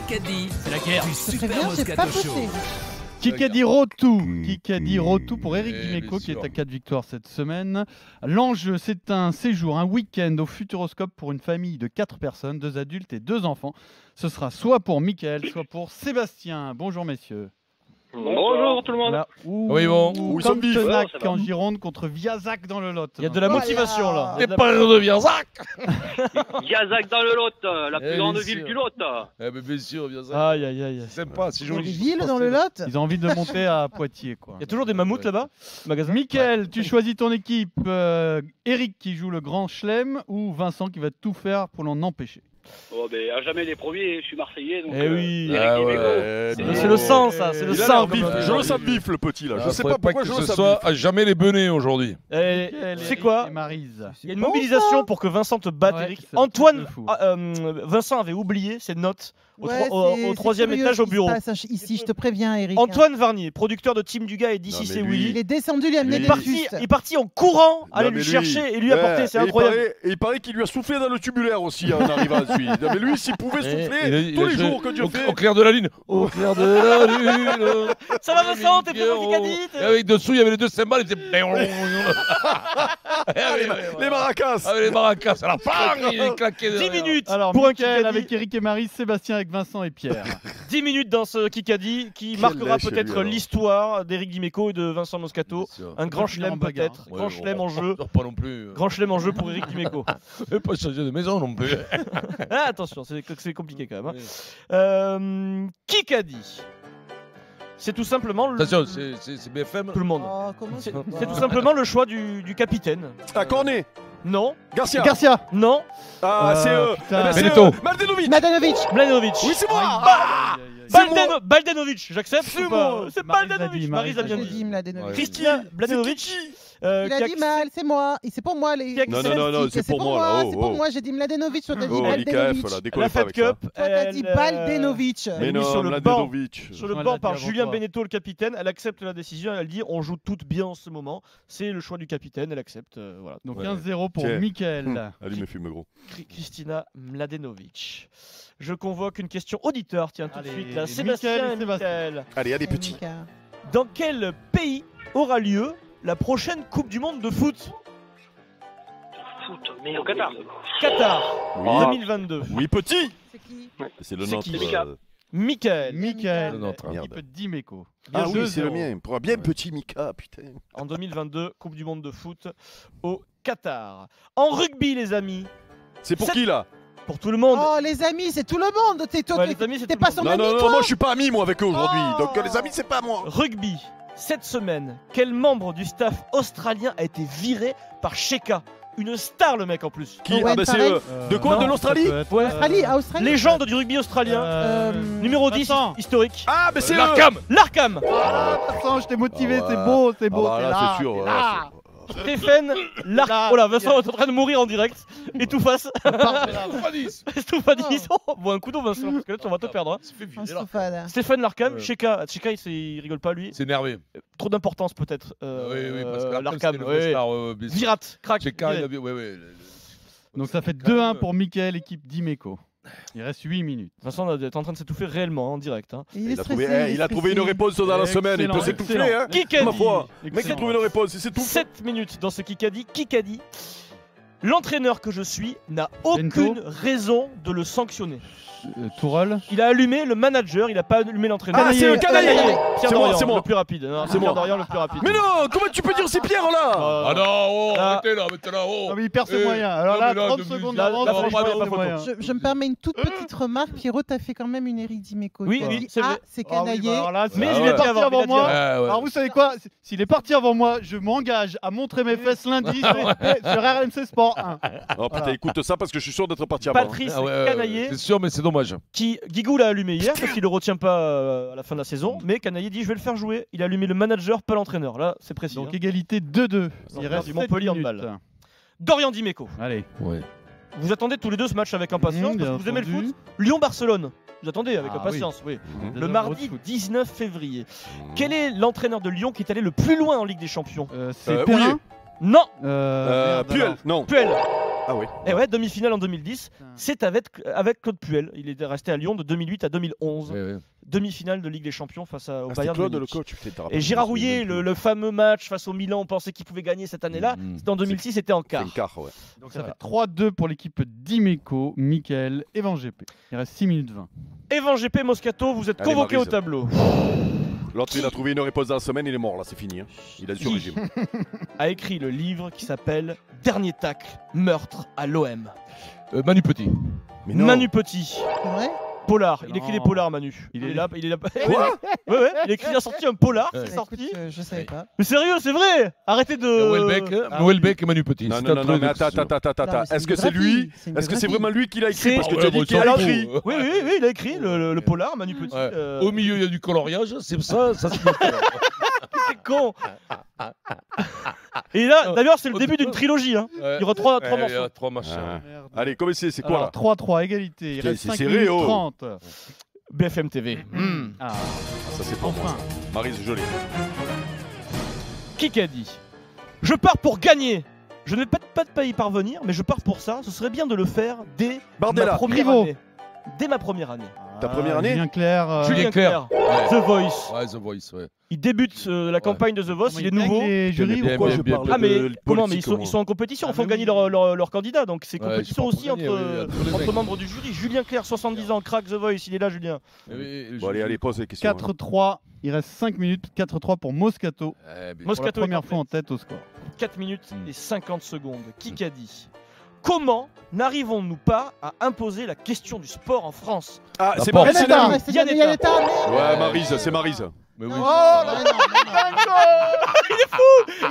Kikadi, c'est la guerre du Très Super bien, j'ai pas Moscato Show. bossé. Kikadi Rotou. Kikadi Rotou pour Eric Dimeco bien qui est sûr. à 4 victoires cette semaine. L'enjeu, c'est un séjour, un week-end au Futuroscope pour une famille de 4 personnes, 2 adultes et 2 enfants. Ce sera soit pour Mickaël, soit pour Sébastien. Bonjour messieurs. Bonjour tout le monde. Là, Oui, bon. ou ils sont comme bifs. Tenac Ça va. en Gironde contre Viazac dans le Lot. Il y a de la motivation là. T'es pas de Viazac. Yazak dans le Lot, la Eh, plus grande bien ville sûr. du Lot. Eh ben bien sûr, Viazac. Aïe aïe aïe. C'est sympa, c'est Il y a des joli. villes dans le Lot. Ils ont envie de monter à Poitiers, quoi. Il y a toujours des mammouths là-bas. Magasin. Mickaël, tu choisis ton équipe. Eric qui joue le grand chelem ou Vincent qui va tout faire pour l'en empêcher. Oh, ben, à jamais les premiers, je suis Marseillais. Donc, Eh oui. Eric Ah Dimeco. ouais. C'est le sang ça, c'est le Il a sang. l'air vif. Je le sens bif, le petit là. Je sais pas pourquoi je que le ce sens soit bif. à jamais les benets aujourd'hui. Eh, Mickaël, c'est Eric quoi et Maryse. Il y a une mobilisation pour que Vincent te batte, Ouais, Eric. c'est un truc Antoine, de fou. Vincent avait oublié ses notes au, Ouais, au c'est troisième curieux étage ce au qui bureau. se passe ici, je te préviens, Eric. Antoine Varnier, producteur de Team Dugas et d'ici Non, mais c'est lui- Willy. Il est descendu lui amener Lui- des parti, justes. il est parti en courant aller Non, lui mais chercher et lui apporter, c'est et incroyable. Il paraît qu'il lui a soufflé dans le tubulaire aussi en arrivant dessus. Non, mais lui, s'il pouvait souffler tous les jours que Dieu au fait. clair de la lune. Au clair de la lune. Ça va Vincent, t'es prêt pour Kikadi? Et avec dessous, il y avait les deux cymbales. Il était... Les maracas. Avec les maracas. Alors, bang, il claquait. 10 minutes Alors, pour un Mickaël Kikadi. avec Eric et Maryse, Sébastien avec Vincent et Pierre. 10 minutes dans ce Kikadi qui Quel marquera lèche, lui, peut-être alors. l'histoire d'Eric Dimeco et de Vincent Moscato. Un grand Peut-être finir en chelem bagarre. peut-être. Grand chelem en jeu. Pas non plus. Grand chelem en jeu pour Eric Dimeco. Et pas changer de maison non plus. Ah, attention, c'est compliqué quand même. Kikadi. C'est tout simplement le... Attention, c'est BFM. Tout le monde. Oh, comment C'est ça c'est tout simplement le choix du capitaine. Ah, Cornet. Non, Garcia. Garcia. non, Ah, c'est putain. eh ben, c'est, Benetto. Mladenovic. Mladenovic. Mladenovic. Oui, c'est moi. Aïe, aïe, aïe. Baldenovic, j'accepte. C'est ou pas moi. C'est Maryse Baldenovic. l'a dit, Maryse a bien J'ai dit. dit Mladenovic. Christina Bladenovic. Il a dit mal, c'est moi. Et c'est pour moi les. Qui a- Non, non, non, non, c'est pour moi là. C'est pour moi, j'ai dit Mladenovic, toi t'as dit Oh, Baldenovic. l'IKF là, La décollez pas Fed avec ça. Cup. Toi t'as dit Baldenovic. Mais Elle est non, sur le Mladenovic. Sur le On banc l'a par dit Julien avant toi. Beneteau, le capitaine, elle accepte la décision, elle dit on joue toutes bien en ce moment, c'est le choix du capitaine, elle accepte. Voilà. Donc Ouais. 15-0 pour Tiens. Mickaël. Allez, me fume gros. Christina Mladenovic. Je convoque une question auditeur, tiens tout de Allez, suite là. Mickaël Sébastien et et Sébastien. Mickaël. Allez, allez, petit. Dans quel pays aura lieu la prochaine Coupe du Monde de foot? Foot, mais au Qatar. Qatar Oui. 2022. Oui, petit. C'est qui? C'est le C'est Nantes. qui Mika. Mickaël. Mickaël, Le nôtre. équipe d'Imeco. Ah oui, c'est le 2-0. mien. Pour un bien petit Mika, putain. En 2022, Coupe du Monde de foot au Qatar. En rugby les amis, C'est pour Sept- qui là? pour tout le monde. Oh les amis, c'est tout le monde. T'es toi, Ouais, les amis, c'est t'es tout pas le son Non, ami non, non, toi. moi je suis pas ami moi avec eux aujourd'hui. Oh. Donc les amis, c'est pas moi. Rugby, cette semaine, quel membre du staff australien a été viré par Sheka? Une star le mec en plus. Qui? Owen Ah bah c'est Farrell. de quoi? non, De l'Australie? Ouais. Australie, à Australie. Légende du rugby australien, numéro 10 Vincent. historique. Ah bah c'est eux. L'Arkham. L'Arkham. Vincent, je t'ai motivé, Ah, c'est ouais. beau, c'est beau. Ah bah c'est là, là, c'est sûr. c'est voilà, là. Stéphane Larkham. Oh là, Vincent est en train de mourir en direct. Étoufface. Étouffasse. Bon, un coup d'eau Vincent, parce que là tu vas te perdre. Hein. C'est fait Un virer là. Stéphane. Stéphane Larkham, Ouais. Sheka. Sheka il rigole pas lui. C'est énervé. Trop d'importance peut-être. Oui, parce que Larkham. c'était le star. Virat, crack. Chez viré. Carl, oui. Donc ça fait 2-1 pour Mickaël, équipe d'Imeco. Il reste 8 minutes. Vincent est en train de s'étouffler réellement en direct. Hein. Il est Il a trouvé, stressé, il a trouvé une réponse dans la semaine. Il peut Excellent, s'étouffer, excellent. hein. Kikadi. Ma foi. Le mec a Excellent. trouvé une réponse. Il s'étouffe. 7 minutes dans ce Kikadi. Kikadi. L'entraîneur que je suis n'a aucune Bento. raison de le sanctionner. Tourelle. Il a allumé le manager, il a pas allumé l'entraîneur. Ah, c'est le Canaillé. Pierre C'est moi, Dorian, c'est moi. le plus rapide. Non, C'est Pierre moi. Dorian, le plus rapide. Mais non, comment tu peux dire c'est Pierre là? Ah non, oh, Ah. arrêtez là, oh. Ah mais il perd ses Eh, moyens. Alors non, là, mais là, 30 de- secondes là, d'avance, là, franchement, pas il photo. perd ses moyens. Je me permets une toute petite remarque. Pierrot, t'as fait quand même une Eric Dimeco. Oui, Tu as oui, dit, c'est vrai. ah, c'est Ah oui, canaillé. bah alors là, Mais s'il il est a dit parti avant, avant il a dit moi. avant. Alors vous savez quoi? S'il est parti avant moi, je m'engage à montrer mes fesses lundi sur RMC Sport 1. Oh putain, écoute ça parce que je suis sûr d'être parti avant. Patrice Ah ouais, Canaillé, c'est sûr, mais c'est dommage. qui Guigou l'a allumé hier parce qu'il le retient pas à la fin de la saison. Mais Canaillé dit je vais le faire jouer. Il a allumé le manager, pas l'entraîneur. Là, c'est précis. Donc hein. égalité 2-2. Il L'entraîneur reste du 7 Montpellier minutes. handball. Dorian Dimeco. Allez. Ouais. Vous attendez tous les deux ce match avec impatience parce Bien que vous aimez le entendu. foot. Lyon-Barcelone. Vous attendez avec Ah impatience, oui. Des Le heures mardi de foot. 19 février. Quel est l'entraîneur de Lyon qui est allé le plus loin en Ligue des Champions? C'est oui. Perrin. Non, Merde, Puel, alors. non. Puel. Ah ouais. Et ouais, demi-finale en 2010. Putain. C'est avec Claude Puel. Il était resté à Lyon de 2008 à 2011. Demi-finale de Ligue des Champions face au C'était Bayern Claude de le Munich. coach. Putain, t'as Et rappelé, Gérard je me souviens Rouillet, même plus. le fameux match face au Milan, on pensait qu'il pouvait gagner cette année-là. C'était en 2006, c'était en C'est quart. une quart, ouais. Donc ça fait 3-2 pour l'équipe d'Imeco, Mickaël et Van GP. Il reste 6 minutes 20. Evan GP Moscato, vous êtes Allez, convoqué au Maryse. tableau. L'autre, il a trouvé une réponse dans la semaine, il est mort là, c'est fini. Hein. Il a sur régime. A écrit le livre qui s'appelle Dernier tacle, meurtre à l'OM. Manu Petit. Mais non. Manu Petit, C'est vrai? polar. Il Non. écrit des polars, Manu. Il Il est- est là. Il est là. Quoi Ouais, il a sorti un polar, Ouais. c'est Bah, écoute, sorti. je savais pas. Mais sérieux, c'est vrai. Arrêtez de. Welbeck et Manu Petit. Non, C'est non, un non, truc mais de- attends. Non, mais Est-ce que c'est lui une Est-ce que c'est biographie. vraiment lui qui l'a écrit? C'est- Parce que Ouais, tu as dit moi, qu'il a j'en écrit. fous. Oui, il a écrit le polar, Manu Petit. Ouais. Au milieu, il y a du coloriage, c'est ça c'est C'est con. Et là, d'ailleurs, c'est le début d'une trilogie. Hein. Il y aura trois Il y morceaux. a 3 machins. Ah. Merde. Allez, comment c'est quoi Alors, là 3-3, égalité. Il Putain, reste c'est 5 serré, minutes oh. 30. BFM TV. Ah, Ça c'est pour moi. enfin. Maryse, je l'ai. Qui qu'a dit? Je pars pour gagner. Je ne vais peut-être pas y parvenir, mais je pars pour ça. Ce serait bien de le faire dès Bardella. ma première Griveaux. année. Dès ma première année. Ta première année Julien Clerc. Julien Clerc, Ouais. The Voice. Ouais, The Voice, ouais. Il débute la campagne de The Voice, il est nouveau. Les jurys, Bien, ou quoi bien, je bien, parle bien. Ah mais de comment? Mais politique, ils sont en compétition, Ah, ils font mais gagner oui. leur candidat, donc c'est Ouais, compétition ils sont pas aussi pour gagner, entre, oui, entre les entre mecs. membres du jury. Julien Clerc, 70 ans, crack The Voice, il est là Julien. Bon, allez, pose les questions. 4-3. Il reste 5 minutes. 4-3 pour Moscato. Eh, bien. Pour la Moscato est première en fois en tête au score. 4 minutes Mm. et 50 secondes. Qui qu'a dit? Comment n'arrivons-nous pas à imposer la question du sport en France? Ah, c'est Rapport. Maryse, c'est Yann là. État, Yann État, mais- Ouais, Maryse, c'est Maryse. Mais oui. Non, mais non,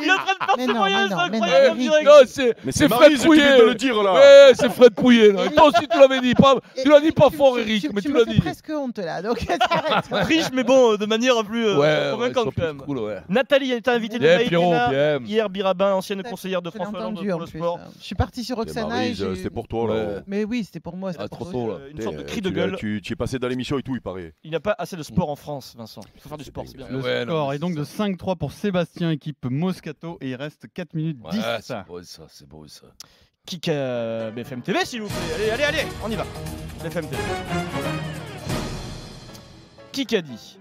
Il est en train de perdre Mais ses non, moyens, mais c'est non, mais incroyable non, en direct. Non, c'est Mais c'est c'est Fred Maryse qui Pouillet. vient de le dire là. Ouais, c'est Fred Pouillet. Là. Et toi aussi, tu l'avais dit. Tu l'as dit pas Tu- fort, tu- Eric, mais tu me l'as fais dit. presque honte là, donc arrête. Triche, mais bon, de manière plus Ouais, convaincante sois quand même. plus cool, ouais. Nathalie est invitée de Bien, Maï Pierrot, Guéna. bien. Hier, Birabin, ancienne conseillère de Je l'ai François Hollande entendu pour en le plus. sport. Je suis parti sur C'est Roxana et Maryse, j'ai- c'était pour toi là. Ouais. Mais oui, c'était pour moi. Ah, c'était trop pour tôt, toi. là. Une sorte de cri Tu de gueule. Tu es passé dans l'émission et tout, il paraît. Il n'y a pas assez de sport en France, Vincent. Il faut faire du sport, c'est bien. Le Ouais, non, score mais est donc c'est de ça. 5-3 pour Sébastien, équipe Moscato. Et il reste 4 minutes 10. Ouais, c'est beau ça, c'est beau ça. Qui qu'a BFM TV, s'il vous plaît. Allez, on y va. BFM TV. Qui qu'a dit?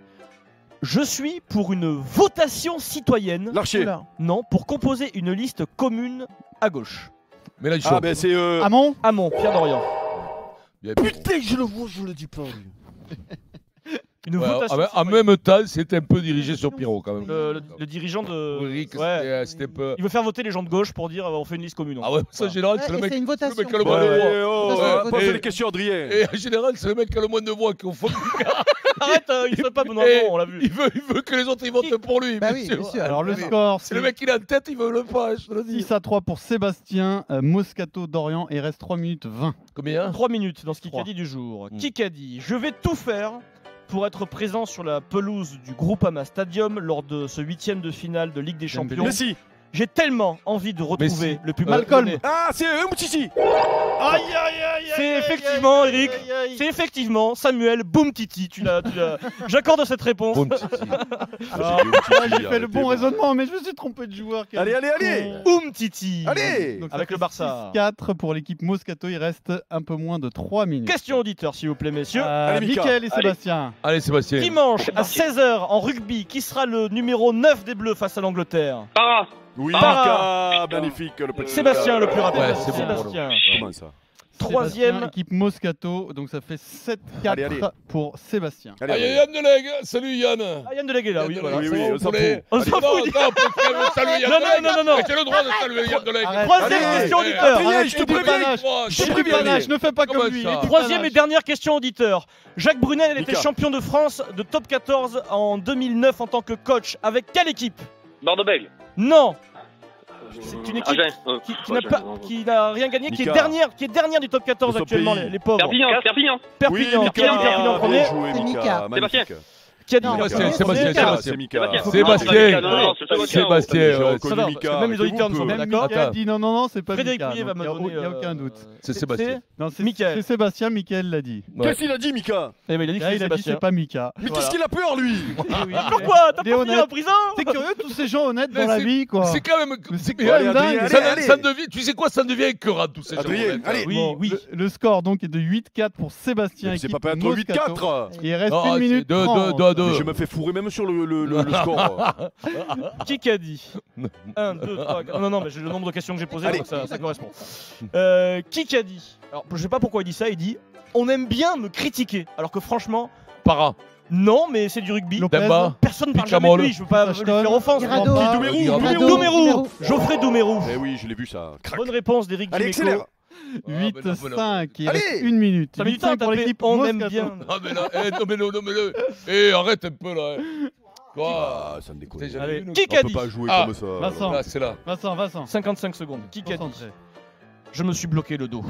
Je suis pour une votation citoyenne. L'archer. Oula. Non, pour composer une liste commune à gauche. Mélenchon. Ah, ben c'est. Amont. Amont, Pierre Dorian. Bien, Putain, je le vois, je le dis pas. Une Ouais, votation en citoyenne. même temps, c'était un peu dirigé sur Pierrot quand même. Le dirigeant de. Eric, Ouais. c'était un peu. Il veut faire voter les gens de gauche pour dire on fait une liste commune. Ah ouais, ça en général, Ouais, c'est le et mec. c'est une le votation. mec qui a le Bon, moins de allez, voix. oh, pose Et- les questions, Adrien. Et en général, c'est le mec qui a le moins de voix qui au fond. Arrête, il fait pas Benoît Et Hamon, on l'a vu. il veut que les autres ils votent pour lui. Bah bien oui, sûr. bien sûr. Alors le Ouais. score, C'est le mec qui est en tête, il veut le pas, je te le dis. 6-3 pour Sébastien, Moscato, Dorian. Et il reste 3 minutes 20. Combien 3 minutes dans ce Trois. Kikadi du jour. Mm. Kikadi, je vais tout faire pour être présent sur la pelouse du Groupama Stadium lors de ce 8e de finale de Ligue des Champions. Messi. J'ai tellement envie de retrouver Messi. le plus Malcolm. Malcolm. Ah, c'est Moutiti. Aïe aïe aïe. C'est effectivement, Eric, c'est effectivement Samuel Boumtiti. J'accorde cette réponse. Bon, petit. Alors, j'ai fait le bon raisonnement, mais je me suis trompé de joueur. quel Allez, allez, allez. con. Boumtiti. Allez. Donc, ça Avec fait le Barça. 6-4 pour l'équipe Moscato. Il reste un peu moins de 3 minutes. Question auditeur, s'il vous plaît, messieurs. Allez, Mika. Mickaël et Allez. Sébastien. Allez, Sébastien. Dimanche à 16h en rugby, qui sera le numéro 9 des Bleus face à l'Angleterre? Para. Oui, Ah. Mika, magnifique le petit. Sébastien le plus rapide. Ouais, c'est bon, Sébastien. Comment ça? Troisième. Sébastien, équipe Moscato. Donc ça fait 7-4 Allez, allez. pour Sébastien. Allez, Ah, il y a allez. Yann Delegue. Salut Yann. Ah, Yann Delegue est là, oui, Yann voilà. Delegue, Oui, ça oui, va, on s'en poulet. fout. On s'en Allez, fout. non, salut Yann Non, Delegue. non, non, non. J'ai le droit de saluer Yann Delegue. Arrête. Troisième Allez, question allez, auditeur. Adrien, Arrête, je te fais du préviens. panache. Je Fais te du préviens. panache, ne fais pas Comment comme lui. ça il est du Troisième et panache. dernière question auditeur. Jacques Brunel était Mika. champion de France de top 14 en 2009 en tant que coach. Avec quelle équipe? Bordeaux-Bègles. Non. C'est une équipe Agen. qui n'a pas, qui n'a rien gagné, qui est Mika. dernière du top 14 De son actuellement, pays. les pauvres. Perpignan. Perpignan. Perpignan, Oui, qui a dit Perpignan en Mika, premier. bien joué, C'est Mika. Mika. Magnifique. Qui a dit Sébastien, C'est Mika. Sébastien. Non, c'est Sébastien. Sébastien. J'ai Ça reconnu va, Mika. même les auditeurs ne sont pas Même d'accord. Mickaël dit non, c'est pas Frédéric Mika. Pouillet va donc me donner. Il n'y a aucun doute. C'est Sébastien. Non, c'est Mickaël. c'est Sébastien, Mickaël l'a dit. Qu'est-ce qu'il a dit, Mika? Eh ben, il a dit que Là, c'est il a dit Sébastien. c'est pas Mika. Mais qu'est-ce qu'il a peur, lui? Pourquoi? T'as Des pas fini honnêtes. en prison? C'est curieux tous ces gens honnêtes Mais dans la c'est- vie quoi. C'est quand même. Mais c'est mais- quand Allez, même Adrien, dingue. allez. Ça devient, tu sais quoi, ça devient écœurant tous ces gens. Adrien, honnêtes. allez. Oui. Le score donc est de 8-4 pour Sébastien. C'est équipe pas être Moscato. 8-4. Il reste Non, 1 c'est minute 30. Mais je me fais fourrer même sur le score. Qui a dit 1, 2, 3, 4. Non, mais j'ai le nombre de questions que j'ai posées, Allez. donc ça correspond. Qui a dit? Alors, je sais pas pourquoi il dit ça, il dit on aime bien me critiquer. Alors que franchement, Para. non, mais c'est du rugby. Lopez. Demba. Personne ne parle jamais de Picamol. lui, je veux pas lui Ashton. faire offense. Irado. Bamba. Doumerou. Geoffrey Doumerou. Eh oui, je l'ai vu ça. Bonne réponse d'Éric Allez, Dimeco. accélère. 8-5. Il Allez. reste 1 minute. Ça met du 8-5 temps à pour taper, l'équipe on aime Moscato. bien. Ah, mais là, non, mais le. Arrête un peu là. Quoi? Ah, ça me déconne. T'es jamais Allez, vu, nous qui On a peut dit pas jouer Ah, comme ça. Vincent. Là, c'est là. Vincent. 55 secondes. Qui a dit Concentré. je me suis bloqué le dos?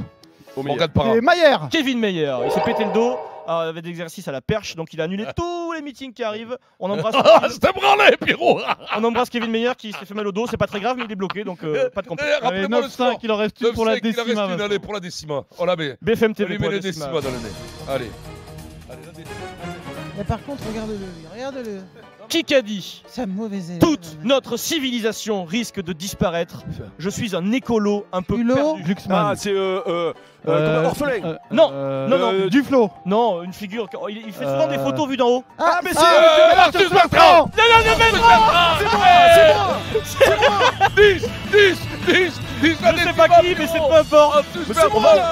Au milieu. Morgane Para. Et Maillère. Kevin Meyer, il s'est pété le dos avec des exercices à la perche, donc il a annulé tous les meetings qui arrivent. On embrasse, Ah, c'était branlé, Pierrot. on embrasse Kevin Meyer qui s'est fait mal au dos, c'est pas très grave, mais il est bloqué, donc pas de complément. Allez, Rappelez-moi le score. 9-5. Il en reste une pour la 9-5, il en décima. reste une, allez, Vincent. pour la décima. On la met. BFM On TV lui pour met la le décima décima. dans le nez. Allez. Mais par contre, regarde-le. Qui a dit C'est un mauvais élève. toute notre civilisation risque de disparaître? Je suis un écolo un peu Hulot. perdu. Glucksmann. Ah, c'est comment, orphelin. Non, non. Duflo. Non, une figure. Il fait souvent des photos vues d'en haut. Ah, mais c'est Arthus Bertrand. Je sais pas qui, mais c'est peu importe.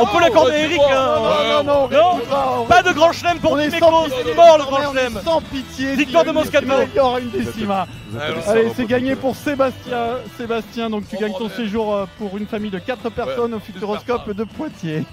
On peut l'accorder à Eric. Hein. Non, Pas de grand chelem pour On est Dimeco, sans c'est pitié. mort le On grand est chelem. sans pitié. Victoire de Moscato. Il y aura une décima. Vous appelez ça Allez, un c'est peu gagné plus. pour Sébastien. Donc tu gagnes ton séjour pour une famille de 4 personnes au Futuroscope de Poitiers.